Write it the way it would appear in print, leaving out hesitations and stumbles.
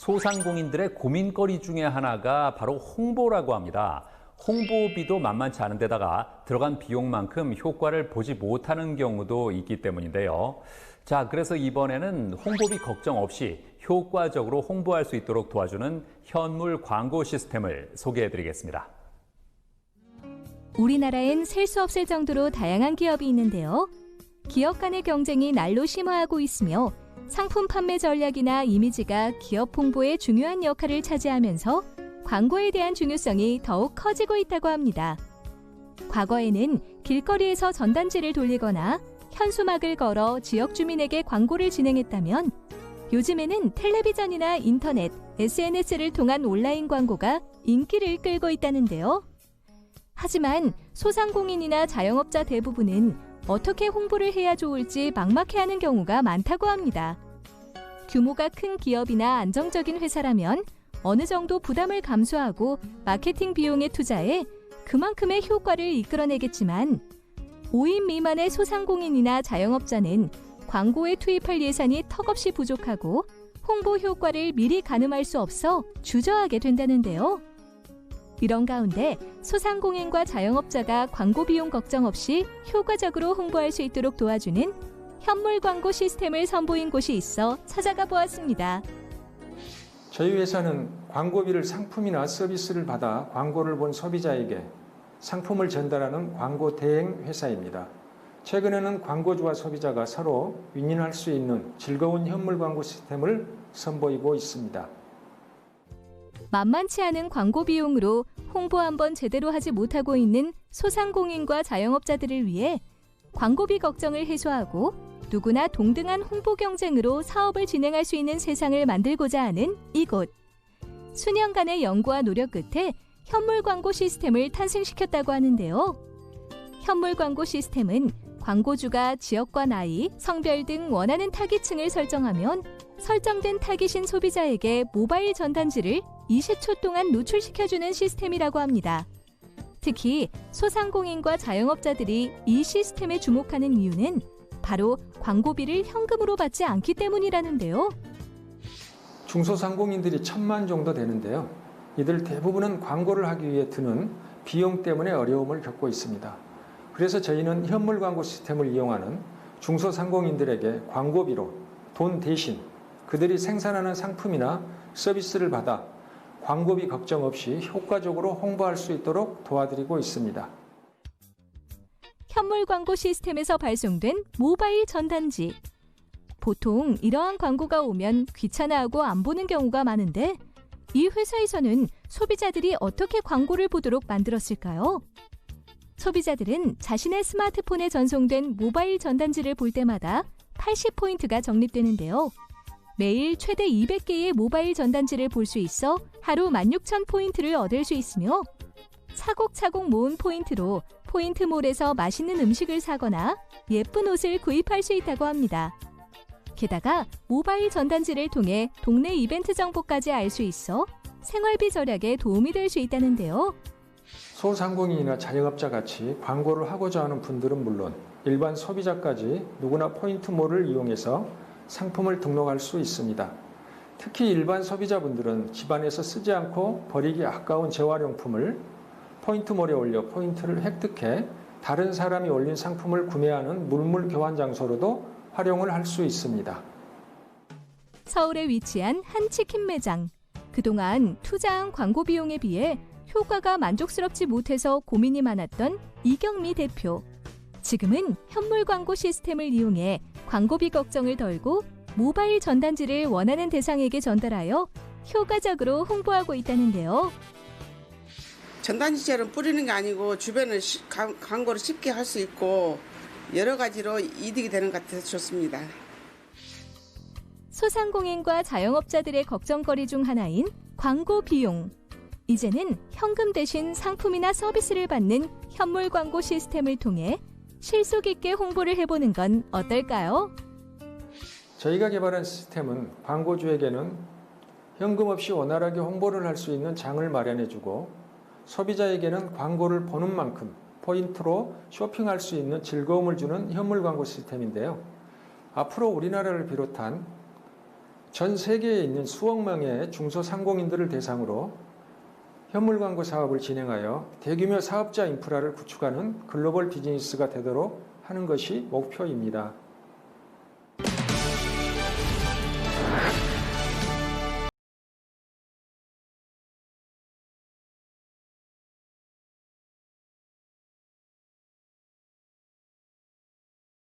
소상공인들의 고민거리 중에 하나가 바로 홍보라고 합니다. 홍보비도 만만치 않은 데다가 들어간 비용만큼 효과를 보지 못하는 경우도 있기 때문인데요. 자, 그래서 이번에는 홍보비 걱정 없이 효과적으로 홍보할 수 있도록 도와주는 현물 광고 시스템을 소개해드리겠습니다. 우리나라엔 셀 수 없을 정도로 다양한 기업이 있는데요. 기업 간의 경쟁이 날로 심화하고 있으며 상품 판매 전략이나 이미지가 기업 홍보에 중요한 역할을 차지하면서 광고에 대한 중요성이 더욱 커지고 있다고 합니다. 과거에는 길거리에서 전단지를 돌리거나 현수막을 걸어 지역 주민에게 광고를 진행했다면 요즘에는 텔레비전이나 인터넷, SNS를 통한 온라인 광고가 인기를 끌고 있다는데요. 하지만 소상공인이나 자영업자 대부분은 어떻게 홍보를 해야 좋을지 막막해하는 경우가 많다고 합니다. 규모가 큰 기업이나 안정적인 회사라면 어느 정도 부담을 감수하고 마케팅 비용에 투자해 그만큼의 효과를 이끌어내겠지만 5인 미만의 소상공인이나 자영업자는 광고에 투입할 예산이 턱없이 부족하고 홍보 효과를 미리 가늠할 수 없어 주저하게 된다는데요. 이런 가운데 소상공인과 자영업자가 광고 비용 걱정 없이 효과적으로 홍보할 수 있도록 도와주는 현물 광고 시스템을 선보인 곳이 있어 찾아가 보았습니다. 저희 회사는 광고비를 상품이나 서비스를 받아 광고를 본 소비자에게 상품을 전달하는 광고 대행 회사입니다. 최근에는 광고주와 소비자가 서로 윈윈할 수 있는 즐거운 현물 광고 시스템을 선보이고 있습니다. 만만치 않은 광고 비용으로 홍보 한번 제대로 하지 못하고 있는 소상공인과 자영업자들을 위해 광고비 걱정을 해소하고 누구나 동등한 홍보 경쟁으로 사업을 진행할 수 있는 세상을 만들고자 하는 이곳. 수년간의 연구와 노력 끝에 현물 광고 시스템을 탄생시켰다고 하는데요. 현물 광고 시스템은 광고주가 지역과 나이, 성별 등 원하는 타깃층을 설정하면 설정된 타깃인 소비자에게 모바일 전단지를 20초 동안 노출시켜주는 시스템이라고 합니다. 특히 소상공인과 자영업자들이 이 시스템에 주목하는 이유는 바로 광고비를 현금으로 받지 않기 때문이라는데요. 중소상공인들이 1,000만 정도 되는데요. 이들 대부분은 광고를 하기 위해 드는 비용 때문에 어려움을 겪고 있습니다. 그래서 저희는 현물 광고 시스템을 이용하는 중소상공인들에게 광고비로 돈 대신 그들이 생산하는 상품이나 서비스를 받아 광고비 걱정 없이 효과적으로 홍보할 수 있도록 도와드리고 있습니다. 현물 광고 시스템에서 발송된 모바일 전단지. 보통 이러한 광고가 오면 귀찮아하고 안 보는 경우가 많은데 이 회사에서는 소비자들이 어떻게 광고를 보도록 만들었을까요? 소비자들은 자신의 스마트폰에 전송된 모바일 전단지를 볼 때마다 80포인트가 적립되는데요. 매일 최대 200개의 모바일 전단지를 볼 수 있어 하루 16,000포인트를 얻을 수 있으며 차곡차곡 모은 포인트로 포인트몰에서 맛있는 음식을 사거나 예쁜 옷을 구입할 수 있다고 합니다. 게다가 모바일 전단지를 통해 동네 이벤트 정보까지 알 수 있어 생활비 절약에 도움이 될 수 있다는데요. 소상공인이나 자영업자 같이 광고를 하고자 하는 분들은 물론 일반 소비자까지 누구나 포인트몰을 이용해서 상품을 등록할 수 있습니다. 특히 일반 소비자분들은 집안에서 쓰지 않고 버리기 아까운 재활용품을 포인트몰에 올려 포인트를 획득해 다른 사람이 올린 상품을 구매하는 물물 교환 장소로도 활용을 할 수 있습니다. 서울에 위치한 한 치킨 매장. 그동안 투자한 광고 비용에 비해 효과가 만족스럽지 못해서 고민이 많았던 이경미 대표. 지금은 현물 광고 시스템을 이용해 광고비 걱정을 덜고 모바일 전단지를 원하는 대상에게 전달하여 효과적으로 홍보하고 있다는데요. 전단지처럼 뿌리는 게 아니고 주변을 광고를 쉽게 할 수 있고 여러 가지로 이득이 되는 것 같아서 좋습니다. 소상공인과 자영업자들의 걱정거리 중 하나인 광고 비용. 이제는 현금 대신 상품이나 서비스를 받는 현물 광고 시스템을 통해 실속 있게 홍보를 해보는 건 어떨까요? 저희가 개발한 시스템은 광고주에게는 현금 없이 원활하게 홍보를 할 수 있는 장을 마련해주고 소비자에게는 광고를 보는 만큼 포인트로 쇼핑할 수 있는 즐거움을 주는 현물 광고 시스템인데요. 앞으로 우리나라를 비롯한 전 세계에 있는 수억 명의 중소상공인들을 대상으로 현물 광고 사업을 진행하여 대규모 사업자 인프라를 구축하는 글로벌 비즈니스가 되도록 하는 것이 목표입니다.